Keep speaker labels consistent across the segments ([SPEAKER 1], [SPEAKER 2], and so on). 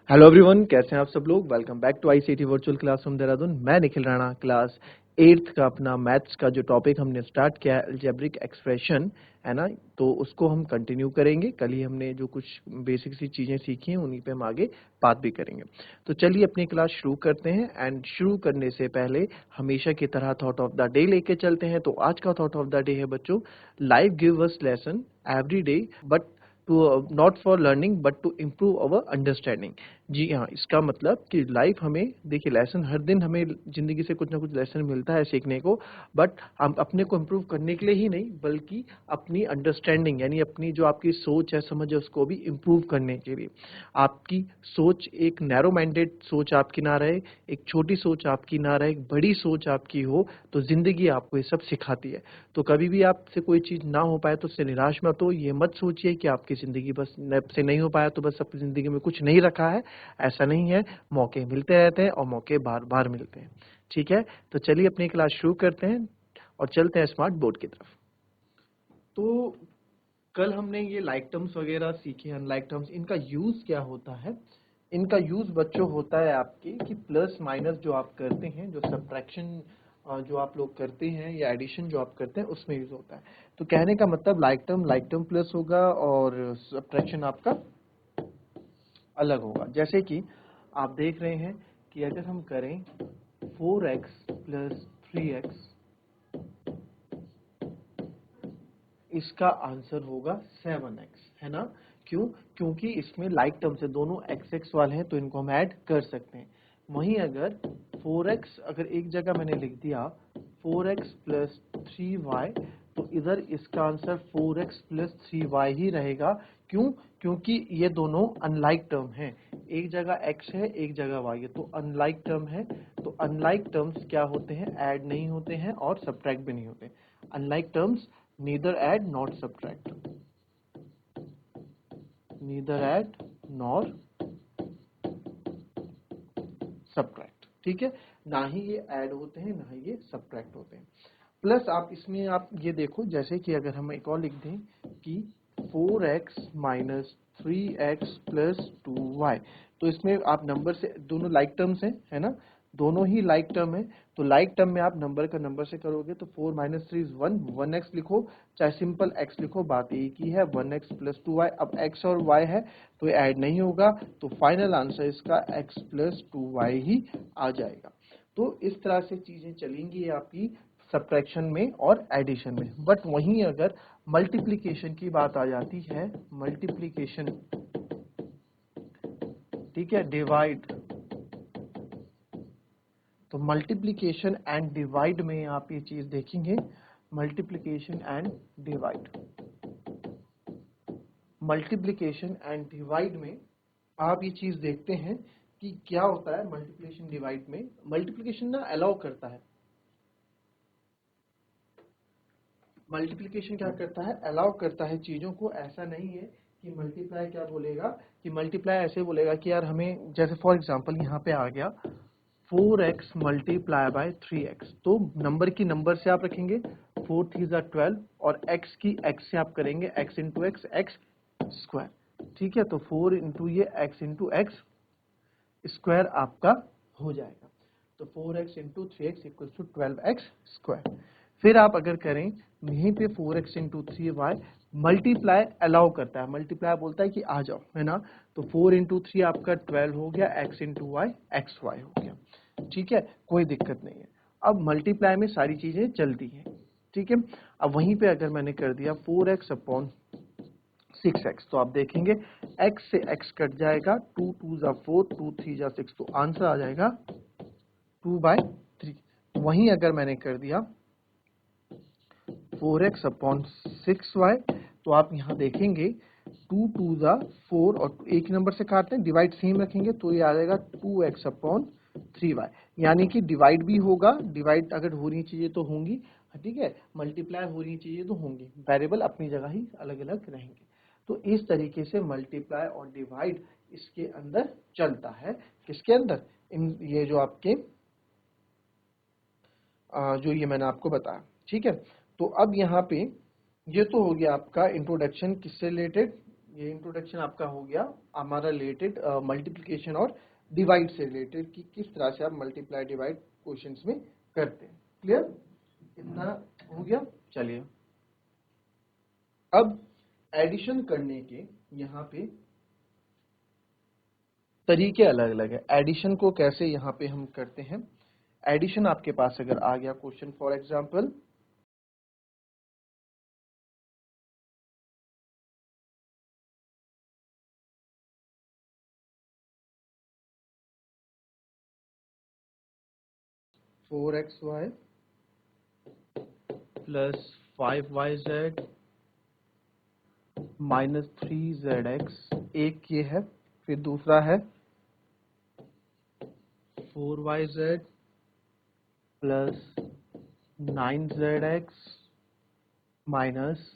[SPEAKER 1] Hello everyone, कैसे हैं आप सब लोग। Welcome back to ICT virtual classroom Dehradun. मैं निखिल राणा, क्लास 8th का अपना मैथ्स का जो टॉपिक हमने स्टार्ट किया है अलजेब्रिक एक्सप्रेशन, है ना, तो उसको हम कंटिन्यू करेंगे। कल ही हमने जो कुछ बेसिक सी चीज़ें सीखी हैं उन्हीं पे हम आगे बात भी करेंगे। तो चलिए अपनी क्लास शुरू करते हैं। एंड शुरू करने से पहले हमेशा की तरह थॉट ऑफ द डे लेके चलते हैं। तो आज का थॉट ऑफ द डे है बच्चों, life give us lesson every day but to not for learning but to improve our understanding. जी हाँ, इसका मतलब कि लाइफ हमें, देखिए, लेसन हर दिन हमें जिंदगी से कुछ ना कुछ लेसन मिलता है सीखने को, बट हम अपने को इम्प्रूव करने के लिए ही नहीं बल्कि अपनी अंडरस्टैंडिंग यानी अपनी जो आपकी सोच है, समझ है, उसको भी इम्प्रूव करने के लिए। आपकी सोच एक नैरो माइंडेड सोच आपकी ना रहे, एक छोटी सोच आपकी ना रहे, एक बड़ी सोच आपकी हो, तो जिंदगी आपको ये सब सिखाती है। तो कभी भी आपसे कोई चीज ना हो पाए तो उससे निराश मत हो। ये मत सोचिए कि आपकी जिंदगी बस से नहीं हो पाया तो बस अपनी जिंदगी में कुछ नहीं रखा है। ऐसा नहीं है, मौके मिलते रहते हैं और मौके बार बार मिलते हैं। ठीक है, तो चलिए अपनी क्लास शुरू करते हैं और चलते हैं स्मार्ट बोर्ड की तरफ। तो कल हमने ये लाइक टर्म्स वगैरह सीखे, अनलाइक टर्म्स, इनका यूज क्या होता है। इनका यूज बच्चों होता है आपके कि प्लस माइनस जो आप करते हैं, जो सब्ट्रैक्शन जो आप लोग करते हैं या एडिशन जो आप करते हैं उसमें यूज होता है। तो कहने का मतलब लाइक टर्म प्लस होगा और सब्ट्रैक्शन आपका अलग होगा। जैसे कि आप देख रहे हैं कि अगर हम करें 4x प्लस 3x, इसका आंसर होगा 7x, है ना। क्यों? क्योंकि इसमें लाइक टर्म से दोनों x x वाले हैं तो इनको हम ऐड कर सकते हैं। वहीं अगर 4x, अगर एक जगह मैंने लिख दिया 4x प्लस 3y, तो इधर इसका आंसर 4x प्लस 3y ही रहेगा। क्यों? क्योंकि ये दोनों अनलाइक टर्म हैं, एक जगह x है एक जगह y है, तो अनलाइक टर्म है। तो अनलाइक टर्म्स क्या होते हैं, ऐड नहीं होते हैं और सब्ट्रैक्ट भी नहीं होते। Unlike terms neither add nor subtract, neither add nor subtract। ठीक है, ना ही ये ऐड होते हैं ना ही ये सब्ट्रैक्ट होते हैं। प्लस आप इसमें आप ये देखो, जैसे कि अगर हम एक और लिख दें कि 4x minus 3x plus 2y, तो इसमें आप नंबर से, दोनों लाइक टर्म्स हैं, है ना, दोनों ही लाइक टर्म है। तो लाइक टर्म में आप नंबर का नंबर से करोगे तो 4 माइनस 3 इज 1, 1x लिखो चाहे सिंपल x लिखो, बात एक ही है, 1x प्लस 2y। अब x और y है तो ये ऐड नहीं होगा, तो फाइनल आंसर इसका x प्लस 2y ही आ जाएगा। तो इस तरह से चीजें चलेंगी आपकी सब्ट्रैक्शन में और एडिशन में। बट वहीं अगर मल्टीप्लिकेशन की बात आ जाती है, मल्टीप्लिकेशन, ठीक है, डिवाइड, तो मल्टीप्लिकेशन एंड डिवाइड में आप ये चीज देखेंगे, multiplication and divide, multiplication and divide में आप ये चीज देखते हैं कि क्या होता है। मल्टीप्लिकेशन डिवाइड में मल्टीप्लिकेशन ना अलाउ करता है, मल्टीप्लिकेशन क्या करता है, अलाउ करता है चीजों को। ऐसा नहीं है कि मल्टीप्लाई क्या बोलेगा, कि मल्टीप्लाई ऐसे बोलेगा कि यार हमें, जैसे फॉर एग्जांपल यहाँ पे आ गया 4x मल्टीप्लाई बाय 3x, तो नंबर की नंबर से आप रखेंगे 4 3 12 और x की x से आप करेंगे x into x, x square. ठीक है, तो 4 इंटू ये x इंटू एक्स स्क्वायर आपका हो जाएगा। तो 4x into 3x equal to 12x square. फिर आप अगर करें यहीं पे 4x into 3y, multiply allow करता है, मल्टीप्लाई बोलता है कि आ जाओ, है ना। तो 4 इंटू 3 आपका 12 हो गया, x into y x y हो गया। ठीक है, कोई दिक्कत नहीं है। अब मल्टीप्लाई में सारी चीजें चलती हैं। ठीक है, अब वहीं पे अगर मैंने कर दिया 4x अपॉन 6x, तो आप देखेंगे x से x कट जाएगा, 2 2 जा 4, 2 3 जा 6, तो आंसर आ जाएगा 2/3। वहीं अगर मैंने कर दिया 4x अपॉन 6y, तो आप यहाँ देखेंगे 2 2 जा 4 और एक ही नंबर से काटते हैं, डिवाइड सेम रखेंगे तो ये आ जाएगा 2x अपॉन 3y। यानी कि डिवाइड भी होगा, डिवाइड अगर हो रही चीजें तो होंगी, ठीक है, मल्टीप्लाई हो रही चीजें तो होंगी, वेरिएबल अपनी जगह ही अलग अलग रहेंगे। तो इस तरीके से मल्टीप्लाई और डिवाइड इसके अंदर चलता है। किसके अंदर? इन ये जो आपके जो ये मैंने आपको बताया। ठीक है, तो अब यहाँ पे ये तो हो गया आपका इंट्रोडक्शन किससे रिलेटेड, ये इंट्रोडक्शन आपका हो गया हमारा रिलेटेड मल्टीप्लिकेशन और डिवाइड से रिलेटेड कि किस तरह से आप मल्टीप्लाई डिवाइड क्वेश्चंस में करते हैं। क्लियर, इतना हो गया। चलिए अब एडिशन करने के यहाँ पे तरीके अलग अलग है। एडिशन को कैसे यहाँ पे हम करते हैं। एडिशन आपके पास अगर आ गया question, for example 4xy plus 5yz minus 3zx, एक ये है। फिर दूसरा है 4yz plus 9zx minus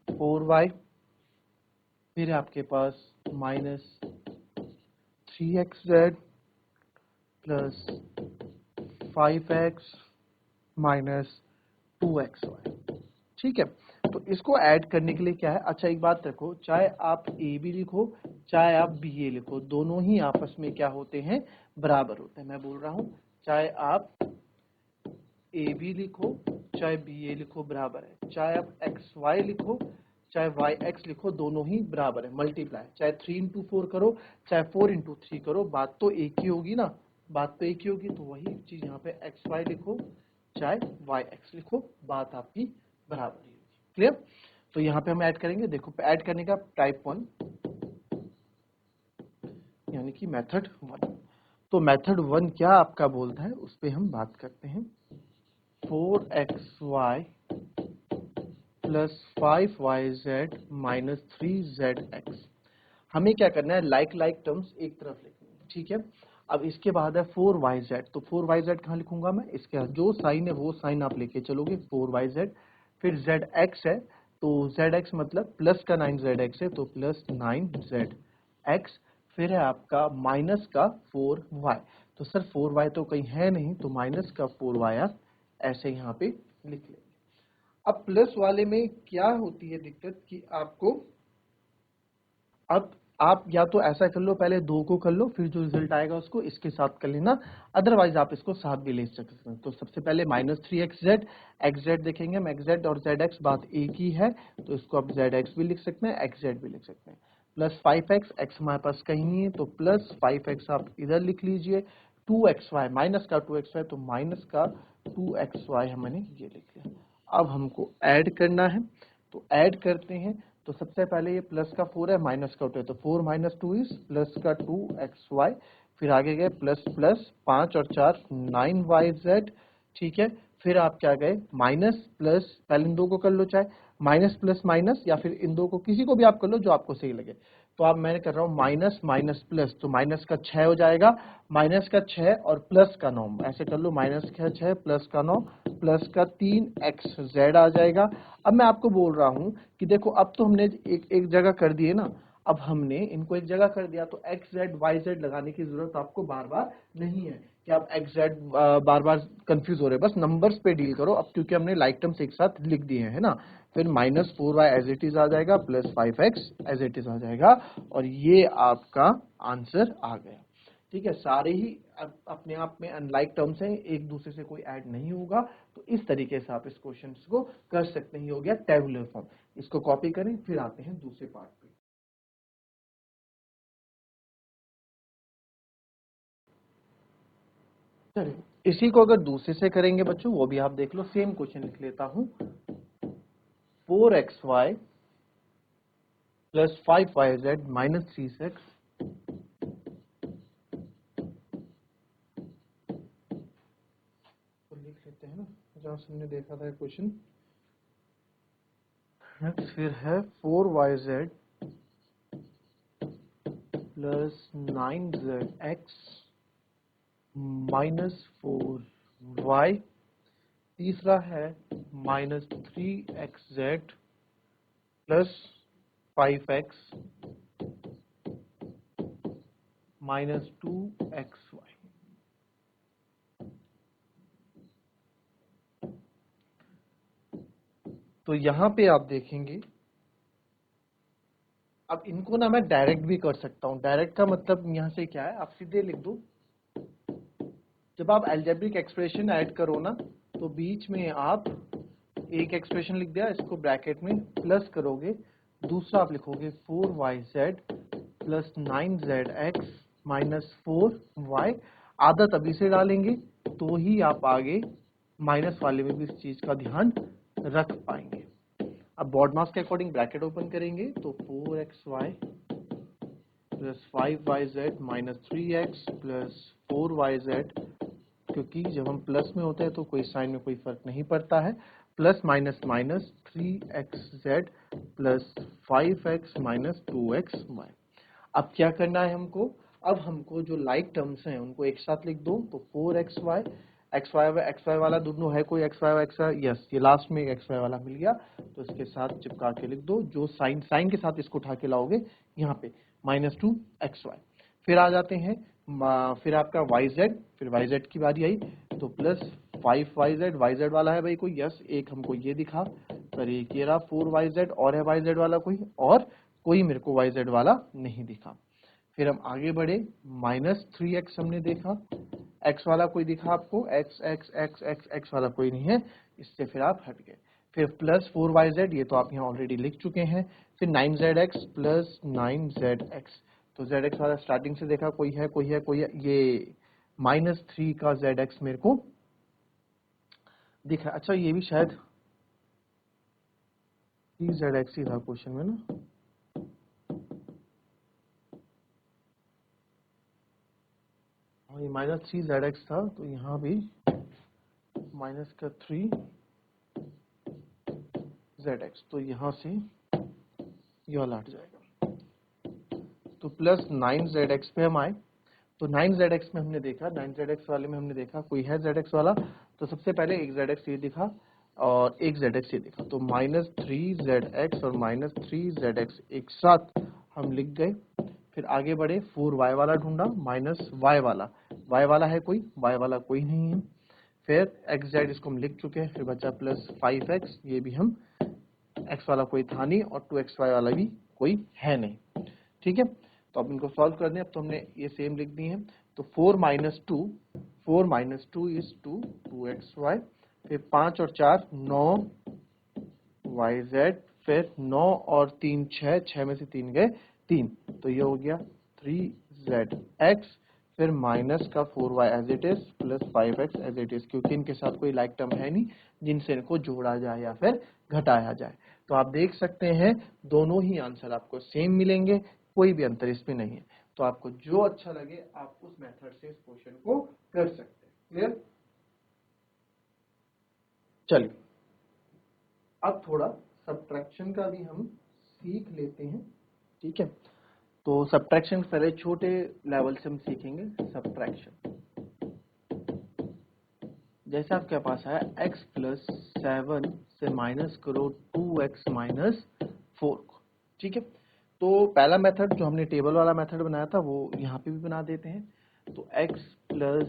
[SPEAKER 1] 4y। फिर आपके पास minus 3xz plus 5x minus 2xy। ठीक है, तो इसको ऐड करने के लिए क्या है, अच्छा एक बात रखो, चाहे आप ए भी लिखो चाहे आप बी ए लिखो, दोनों ही आपस में क्या होते हैं, बराबर होते हैं। मैं बोल रहा हूं चाहे आप ए बी लिखो चाहे बी ए लिखो बराबर है, चाहे आप एक्स वाई लिखो चाहे वाई एक्स लिखो, दोनों ही बराबर है। मल्टीप्लाई चाहे 3 इंटू 4 करो चाहे 4 इंटू 3 करो, बात तो एक ही होगी ना, बात तो एक ही होगी। तो वही चीज यहाँ पे एक्स वाई लिखो चाहे वाई एक्स लिखो, बात आपकी बराबर ही होगी। क्लियर, तो यहाँ पे हम ऐड करेंगे। देखो ऐड करने का टाइप 1 यानी कि मेथड 1। तो मेथड 1 क्या आपका बोलता है, उस पर हम बात करते हैं। 4xy plus 5yz minus 3zx। हमें क्या करना है, लाइक लाइक टर्म्स एक तरफ लिखनी है। ठीक है, अब इसके बाद है 4yz, तो 4yz कहाँ लिखूंगा मैं, इसके जो साइन है वो साइन आप लेके चलोगे 4yz। फिर zx है, तो zx मतलब प्लस का 9zx है, तो प्लस 9zx। फिर है आपका माइनस का 4y, तो सर 4y तो कहीं है नहीं, तो माइनस का 4y आप ऐसे यहाँ पे लिख लेंगे। अब प्लस वाले में क्या होती है दिक्कत कि आपको, अब आप या तो ऐसा कर लो, पहले 2 को कर लो, फिर जो रिजल्ट आएगा उसको इसके साथ कर लेना, अदरवाइज आप इसको साथ भी ले सकते हैं। तो सबसे पहले माइनस 3xz, xz देखेंगे हम, xz और zx बात एक ही है, तो इसको आप zx भी लिख सकते हैं, xz भी लिख सकते हैं। प्लस 5x, x हमारे पास कहीं नहीं है, तो प्लस 5x आप इधर लिख लीजिए। 2xy माइनस का 2xy, तो माइनस का 2xy हमने ये लिख लिया। अब हमको ऐड करना है, तो ऐड करते हैं। तो सबसे पहले ये प्लस का 4 है, माइनस का 2 है, तो 4 माइनस 2 इज प्लस का 2xy। फिर आगे गए प्लस प्लस 5 और 4 9yz। ठीक है, फिर आप क्या गए माइनस प्लस, पहले इन दो को कर लो, चाहे माइनस प्लस माइनस या फिर इन दो को किसी को भी आप कर लो जो आपको सही लगे। तो अब मैंने कर रहा हूँ माइनस माइनस प्लस, तो माइनस का 6 हो जाएगा, माइनस का 6 और प्लस का 9, ऐसे कर लो, माइनस का 6 प्लस का 9 प्लस का 3xz आ जाएगा। अब मैं आपको बोल रहा हूं कि देखो अब तो हमने एक जगह कर दिए ना, अब हमने इनको एक जगह कर दिया, तो एक्स जेड वाई जेड लगाने की जरूरत आपको बार बार नहीं है कि आप एक्स जेड बार बार कंफ्यूज हो रहे हैं, बस नंबर्स पे डील करो अब, क्योंकि हमने लाइक टर्म्स एक साथ लिख दिए हैं ना। फिर minus 4y as it is आ जाएगा, plus 5x as it is आ जाएगा, और ये आपका आंसर आ गया। ठीक है, सारे ही अपने आप में अनलाइक टर्म्स हैं, एक दूसरे से कोई ऐड नहीं होगा। तो इस तरीके से आप इस क्वेश्चन को कर सकते हैं। ये हो गया टेबुलर फॉर्म। इसको कॉपी करें, फिर आते हैं दूसरे पार्ट पे। चलिए इसी को अगर दूसरे से करेंगे बच्चों, वो भी आप देख लो, सेम क्वेश्चन लिख लेता हूं। 4xy plus 5yz minus 3x। तो लिख लेते हैं ना, जहां से हमने देखा था क्वेश्चन। नेक्स्ट फिर है 4yz plus 9zx minus 4y। तीसरा है minus 3xz plus 5x minus 2xy। तो यहां पे आप देखेंगे अब इनको ना मैं डायरेक्ट भी कर सकता हूँ। डायरेक्ट का मतलब यहाँ से क्या है, आप सीधे लिख दो, जब आप अलजेब्रिक एक्सप्रेशन ऐड करो ना तो बीच में आप एक एक्सप्रेशन लिख दिया, इसको ब्रैकेट में प्लस करोगे, दूसरा आप लिखोगे 4yz plus 9zx minus 4y। आधा तभी से डालेंगे तो ही आप आगे माइनस वाले में भी इस चीज का ध्यान रख पाएंगे। अब बॉड मास के अकॉर्डिंग ब्रैकेट ओपन करेंगे तो 4xy plus 5yz minus 3x plus 4yz, क्योंकि जब हम प्लस में होते हैं तो कोई साइन में कोई फर्क नहीं पड़ता है, plus minus minus 3xz plus 5x minus 2xy। अब क्या करना है हमको, अब हमको जो लाइक टर्म्स हैं उनको एक साथ लिख दो, तो 4xy xy वाला दोनों है, कोई xy यस, ये लास्ट में एक xy वाला मिल गया तो इसके साथ चिपका के लिख दो, जो साइन के साथ इसको उठा के लाओगे यहाँ पे माइनस 2xy। फिर आ जाते हैं फिर आपका yz, फिर yz की बारी आई तो प्लस 5yz, yz वाला है भाई कोई, यस, एक हमको ये दिखा, पर एक ये रहा 4yz, और है yz वाला कोई, और कोई मेरे को yz वाला नहीं दिखा। फिर हम आगे बढ़े, माइनस 3x हमने देखा, x वाला कोई दिखा आपको, x वाला कोई नहीं है, इससे फिर आप हट गए। फिर प्लस 4yz, ये तो आप यहाँ ऑलरेडी लिख चुके हैं। फिर 9zx प्लस 9zx, तो zx वाला स्टार्टिंग से देखा, कोई है, ये माइनस 3 का zx मेरे को दिखा। अच्छा, ये भी शायद 3zx ही था क्वेश्चन में ना, ये माइनस 3zx था, तो यहाँ भी माइनस का 3zx, तो यहाँ से ये वाला हट जाएगा। तो प्लस 9zx पे हम आए, तो 9zx में हमने देखा, 9zx वाले में हमने देखा कोई है zx वाला, तो सबसे पहले एक zx ये दिखा और एक zx ये दिखा, तो माइनस 3zx और माइनस 3zx एक साथ हम लिख गए। फिर आगे बढ़े, 4y वाला ढूंढा, माइनस y वाला है कोई, y वाला कोई नहीं है। फिर xz इसको हम लिख चुके हैं, फिर बचा प्लस 5x, ये भी हम, x वाला कोई था नहीं और 2xy वाला भी कोई है नहीं। ठीक है, तो अब इनको सॉल्व कर दें। अब तो हमने ये सेम लिख दी है, तो 4 माइनस 2 इज 2xy, फिर 5 और 4 9yz, फिर 9 और 3 6 में से 3 गए 3, तो ये हो गया 3zx, फिर माइनस का 4y as it is plus 5x as it is, क्योंकि इनके साथ कोई लाइक टर्म है नहीं जिनसे इनको जोड़ा जाए या फिर घटाया जाए। तो आप देख सकते हैं दोनों ही आंसर आपको सेम मिलेंगे, कोई भी अंतर इसमें नहीं है। तो आपको जो अच्छा लगे आप उस मेथड से इस क्वेश्चन को कर सकते हैं। क्लियर? चलिए अब थोड़ा सब्ट्रैक्शन का भी हम सीख लेते हैं। ठीक है, तो सब्ट्रैक्शन पहले छोटे लेवल से हम सीखेंगे। सब्ट्रैक्शन जैसे आपके पास है x प्लस 7 से माइनस करो 2x माइनस 4 को। ठीक है, तो पहला मेथड जो हमने टेबल वाला मेथड बनाया था वो यहाँ पे भी बना देते हैं। तो x प्लस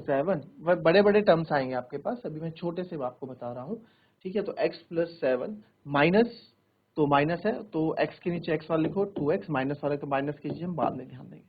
[SPEAKER 1] 7, बड़े बड़े टर्म्स आएंगे आपके पास, अभी मैं छोटे से आपको बता रहा हूँ। ठीक है, तो x प्लस 7 माइनस, तो माइनस है तो x के नीचे x वाला लिखो, 2x, माइनस वाले को माइनस कीजिए, हम बाद में ध्यान देंगे।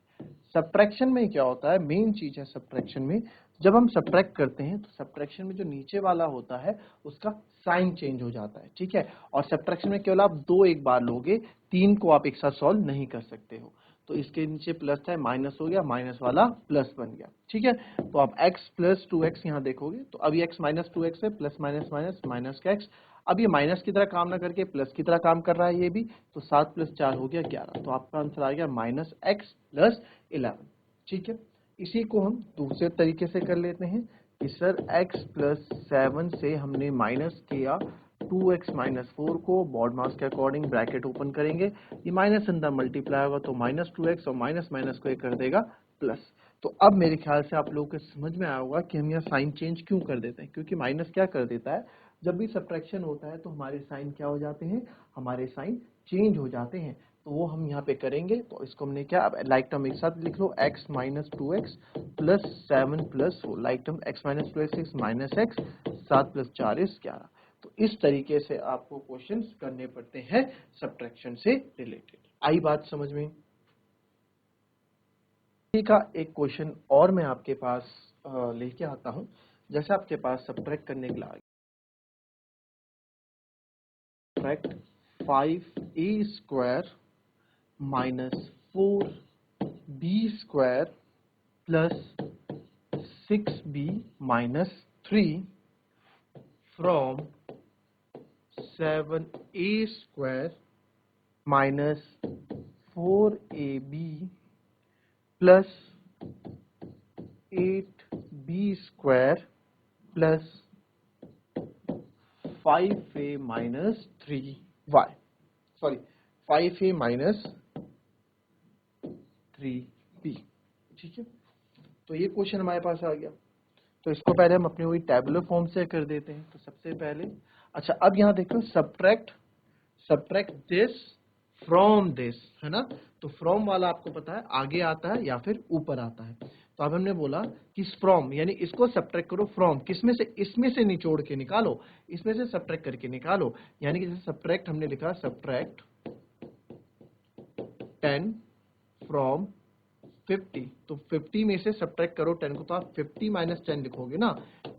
[SPEAKER 1] सब्ट्रैक्शन में क्या होता है, मेन चीज है सब्ट्रैक्शन में, जब हम सब्ट्रैक्ट करते हैं तो सब्ट्रैक्शन में जो नीचे वाला होता है उसका साइन चेंज हो जाता है। ठीक है, और सब्ट्रैक्शन में केवल आप 2 एक बार लोगे, 3 को आप एक साथ सॉल्व नहीं कर सकते हो। तो इसके नीचे प्लस था, माइनस हो गया, माइनस वाला प्लस बन गया। ठीक है, तो आप x प्लस 2x यहाँ देखोगे, तो अभी x माइनस 2x है, प्लस माइनस माइनस माइनस का x, अब ये माइनस की तरह काम ना करके प्लस की तरह काम कर रहा है ये भी, तो 7 प्लस 4 हो गया 11, तो आपका आंसर आ गया माइनस x प्लस 11। ठीक है, इसी को हम दूसरे तरीके से कर लेते हैं कि सर x प्लस 7 से हमने माइनस किया 2x माइनस 4 को, बॉड मास के अकॉर्डिंग ब्रैकेट ओपन करेंगे, ये माइनस अंदर मल्टीप्लाई होगा तो माइनस 2x और माइनस माइनस को एक कर देगा प्लस। तो अब मेरे ख्याल से आप लोगों को समझ में आया होगा कि हम यहाँ साइन चेंज क्यों कर देते हैं, क्योंकि माइनस क्या कर देता है, जब भी सब्ट्रैक्शन होता है तो हमारे साइन क्या हो जाते हैं, हमारे साइन चेंज हो जाते हैं, तो वो हम यहाँ पे करेंगे। तो इसको हमने क्या, अब लाइक टर्म एक साथ लिख लो, x minus 2x plus 7 plus 4, like term x minus 2x minus x, 7 plus 4 is 11, तो इस तरीके से आपको क्वेश्चंस करने पड़ते हैं सब्ट्रैक्शन से रिलेटेड। आई बात समझ में? इसी का एक क्वेश्चन और मैं आपके पास लेके आता हूं। जैसे आपके पास सब्ट्रैक्ट करने के लिए subtract 5a square minus 4b square plus 6b minus 3 from 7a square minus 4ab plus 8b square plus 5a minus 3y, sorry 5a minus 3b। ठीक है, तो ये क्वेश्चन हमारे पास आ गया। तो इसको पहले हम अपने वही टेबुलर फॉर्म से कर देते हैं। तो सबसे पहले अच्छा, अब यहां देखो सब्ट्रैक्ट दिस फ्रॉम दिस, है ना। तो फ्रॉम वाला आपको पता है आगे आता है या फिर ऊपर आता है। तो अब हमने बोला कि फ्रॉम यानी इसको सब्ट्रैक्ट करो फ्रॉम किसमें से, इसमें से निचोड़ के निकालो, इसमें से सब्ट्रैक्ट करके निकालो। यानी कि जैसे सब्ट्रैक्ट हमने लिखा सब्ट्रैक्ट 10 फ्रॉम 50, तो 50 में से सब्ट्रैक्ट करो 10 को, तो आप 50 माइनस 10 लिखोगे ना,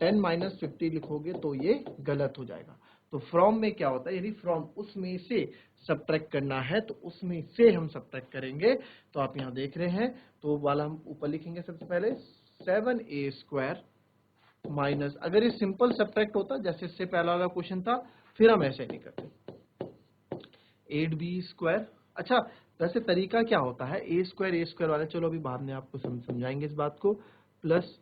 [SPEAKER 1] 10 माइनस 50 लिखोगे तो ये गलत हो जाएगा। तो फ्रॉम में क्या होता है, यदि फ्रॉम उसमें से सब्ट्रैक्ट करना है तो उसमें से हम सब्ट्रैक्ट करेंगे। तो आप यहां देख रहे हैं, तो वाला हम ऊपर लिखेंगे सबसे पहले 7a स्क्वायर माइनस, अगर ये सिंपल सब्ट्रैक्ट होता जैसे इससे पहला वाला क्वेश्चन था, फिर हम ऐसे नहीं करते, 8b स्क्वायर। अच्छा, वैसे तरीका क्या होता है, ए स्क्वायर वाला, चलो अभी बाद में आपको समझाएंगे इस बात को, प्लस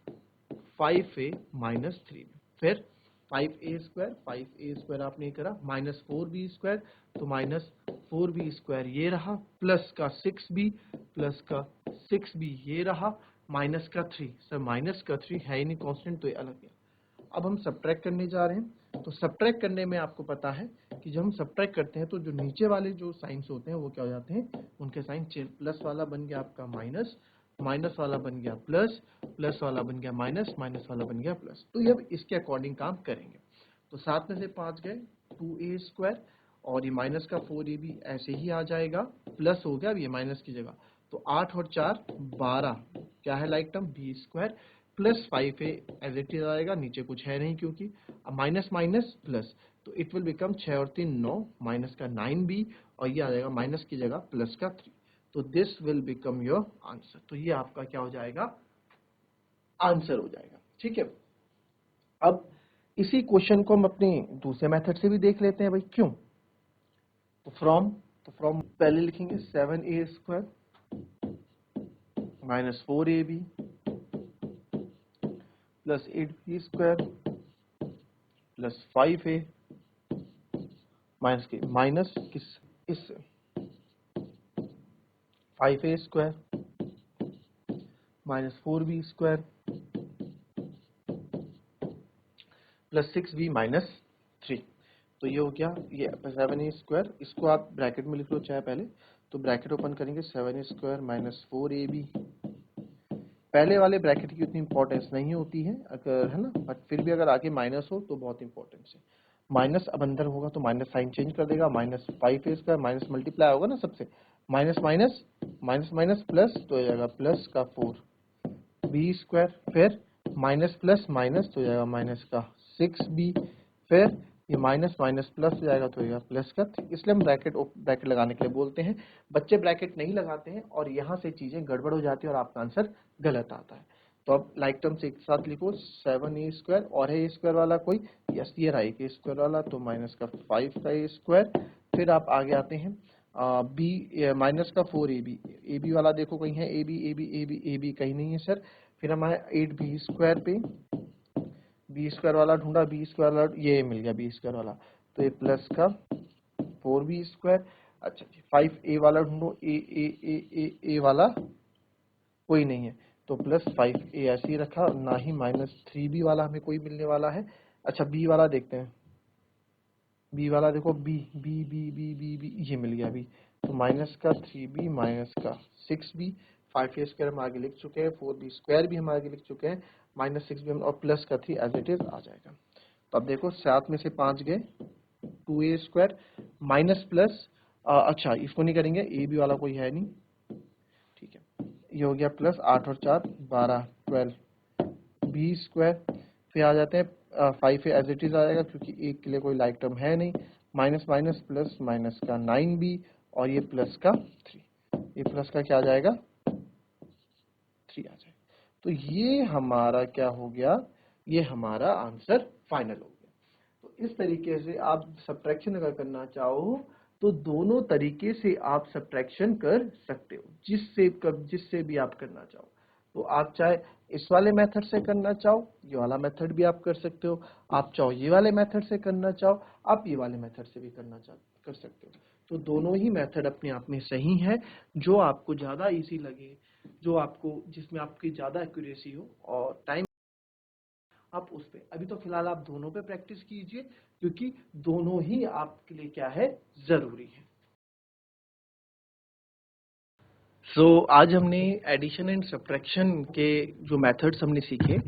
[SPEAKER 1] 5a माइनस 3, फिर 5a स्क्वायर आपने ये करा माइनस 4b स्क्वायर, तो माइनस 4b स्क्वायर ये रहा, प्लस का 6b, प्लस का 6b ये रहा, माइनस का 3, सर माइनस का 3 है ही नहीं कांस्टेंट, तो ये अलग है। अब हम सब्ट्रैक्ट करने जा रहे हैं। तो सब्ट्रैक्ट करने में आपको पता है कि जब हम सब्ट्रैक्ट करते हैं तो जो नीचे वाले जो साइंस होते हैं वो क्या हो जाते हैं, उनके साइन चेंज, प्लस वाला बन गया आपका माइनस, माइनस वाला बन गया प्लस, प्लस वाला बन गया माइनस, माइनस वाला बन गया प्लस। तो ये अब इसके अकॉर्डिंग काम करेंगे। तो 7 में से 5 गए, 2a स्क्वायर, और ये माइनस का 4a भी ऐसे ही आ जाएगा, प्लस हो गया अब ये माइनस की जगह, तो 8 और 4 12, क्या है like term b square, plus 5a as it is आएगा, नीचे कुछ है नहीं क्योंकि माइनस माइनस प्लस, तो इट विल बिकम 6 और 3 9, माइनस का 9b, और ये आ जाएगा माइनस की जगह प्लस का 3। तो this will become your answer. तो ये आपका क्या हो जाएगा, आंसर हो जाएगा। ठीक है, अब इसी क्वेश्चन को हम अपने दूसरे मेथड से भी देख लेते हैं भाई, क्यों। तो फ्रॉम पहले लिखेंगे 7a square minus 4ab plus 8b square plus 5a minus किस, इस 5a square minus 4b square plus 6b minus 3। तो ये हो गया, ये 7a स्क्वायर, इसको आप ब्रैकेट में लिख लो चाहे पहले, तो ब्रैकेट ओपन करेंगे 7a स्क्वायर माइनस 4ab, पहले वाले ब्रैकेट की उतनी इंपॉर्टेंस नहीं होती है अगर, है ना, बट फिर भी अगर आगे माइनस हो तो बहुत इंपॉर्टेंस है। माइनस अब अंदर होगा तो माइनस साइन चेंज कर देगा, minus 5a square minus multiply होगा ना सबसे, minus minus minus minus plus, तो हो जाएगा प्लस का 4b स्क्वायर, फिर माइनस प्लस माइनस तो हो जाएगा माइनस का 6b, फिर ये माइनस माइनस प्लस हो जाएगा तो होगा प्लस का 3। इसलिए हम ब्रैकेट लगाने के लिए बोलते हैं। बच्चे ब्रैकेट नहीं लगाते हैं और यहाँ से चीजें गड़बड़ हो जाती है और आपका आंसर गलत आता है। तो अब लाइक टर्म्स एक साथ लिखो, 7a स्क्वायर, और है a स्क्वायर वाला कोई, यस ये रहा a स्क्वायर वाला, तो माइनस का 5 का a स्क्वायर, फिर आप आगे आते हैं b माइनस का 4ab, ab वाला देखो कहीं है, ab कहीं नहीं है सर। फिर हम आए 8b स्क्वायर पे, बी स्क्वायर वाला ढूंढा, बी स्क्वायर वाला ये मिल गया बी स्क्वायर वाला, तो ये प्लस का 4b स्क्वायर। अच्छा जी, 5a वाला ढूंढो, ए वाला कोई नहीं है, तो प्लस 5a ऐसे ही रखा, ना ही माइनस 3b वाला हमें कोई मिलने वाला है। अच्छा बी वाला देखते हैं, बी वाला देखो, बी ये मिल गया बी, तो माइनस का 3b माइनस का 6b, 5a स्क्वायर हम आगे लिख चुके हैं, 4b स्क्वायर भी हम आगे लिख चुके हैं, माइनस 6b और प्लस का 3 एज इट इज आ जाएगा। तो अब देखो 7 में से 5 गए, 2a² माइनस प्लस, अच्छा इसको नहीं करेंगे, ए बी वाला कोई है नहीं, ठीक है, ये हो गया प्लस 8 और 4 12 12 b², फिर आ जाते हैं 5 एज इट इज आ जाएगा क्योंकि एक के लिए कोई लाइक टर्म है नहीं, माइनस माइनस प्लस माइनस का 9b और ये प्लस का 3, ये प्लस का क्या आ जाएगा 3 आ जाएगा। तो ये हमारा क्या हो गया, ये हमारा आंसर फाइनल हो गया। तो इस तरीके से आप सब्ट्रैक्शन अगर करना चाहो तो दोनों तरीके से आप सब्ट्रैक्शन कर सकते हो, जिससे भी आप करना चाहो। तो आप चाहे इस वाले मेथड से करना चाहो, ये वाला मेथड भी आप कर सकते हो, आप चाहो ये वाले मेथड से करना चाहो, आप ये वाले मेथड से भी कर सकते हो। तो दोनों ही मेथड अपने आप में सही है, जो आपको ज्यादा इजी लगे, जिसमें आपकी ज्यादा एक्यूरेसी हो और टाइम आप उस पे, अभी तो फिलहाल आप दोनों पे प्रैक्टिस कीजिए क्योंकि दोनों ही आपके लिए क्या है, जरूरी है। आज हमने एडिशन एंड सब्ट्रैक्शन के जो मेथड्स हमने सीखे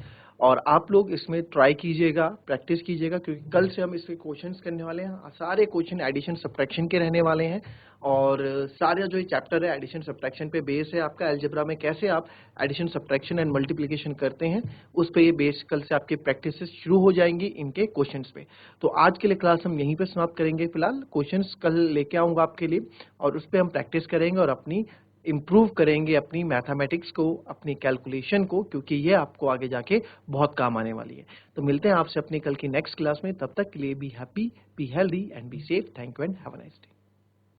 [SPEAKER 1] और आप लोग इसमें ट्राई कीजिएगा, प्रैक्टिस कीजिएगा क्योंकि कल से हम इसके क्वेश्चंस करने वाले हैं। सारे क्वेश्चन एडिशन सब्ट्रैक्शन के रहने वाले हैं और सारा जो ये चैप्टर है एडिशन सब्ट्रैक्शन पे बेस है आपका। अलजेब्रा में कैसे आप एडिशन सब्ट्रैक्शन एंड मल्टीप्लिकेशन करते हैं उस पे ये बेस, कल से आपके प्रैक्टिस शुरू हो जाएंगी इनके क्वेश्चंस पे। तो आज के लिए क्लास हम यहीं पे समाप्त करेंगे। फिलहाल क्वेश्चंस कल लेके आऊंगा आपके लिए और उस पे हम प्रैक्टिस करेंगे और अपनी इम्प्रूव करेंगे अपनी मैथमेटिक्स को, अपनी कैलकुलेशन को, क्योंकि ये आपको आगे जाके बहुत काम आने वाली है। तो मिलते हैं आपसे अपनी कल की नेक्स्ट क्लास में, तब तक के लिए be happy, be healthy and be safe. Thank you and have a nice day.